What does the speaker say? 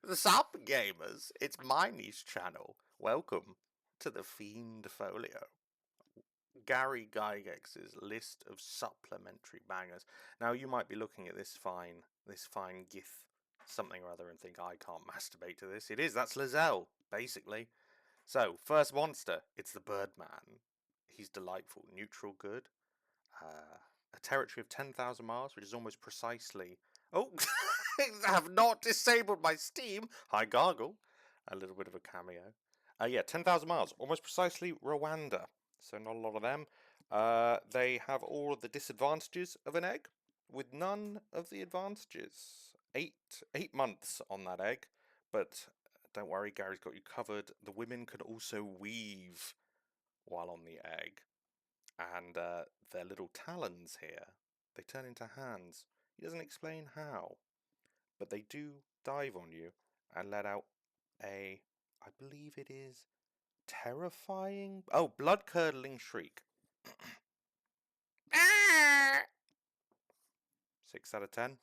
Sup, gamers? It's my niche channel. Welcome to the Fiend Folio. Gary Gygex's list of supplementary bangers. Now you might be looking at this fine gif, something or other, and think I can't masturbate to this. That's Lizelle, basically. So, first monster, it's the Birdman. He's delightful, neutral good. A territory of 10,000 miles, which is almost precisely... Oh, I have not disabled my Steam. Hi, Gargle. A little bit of a cameo. Yeah, 10,000 miles, almost precisely Rwanda. So not a lot of them. They have all of the disadvantages of an egg, with none of the advantages. Eight months on that egg, but don't worry, Gary's got you covered. The women can also weave while on the egg. And their little talons here, they turn into hands. He doesn't explain how, but they do dive on you and let out I believe it is terrifying, blood-curdling shriek. 6 out of 10.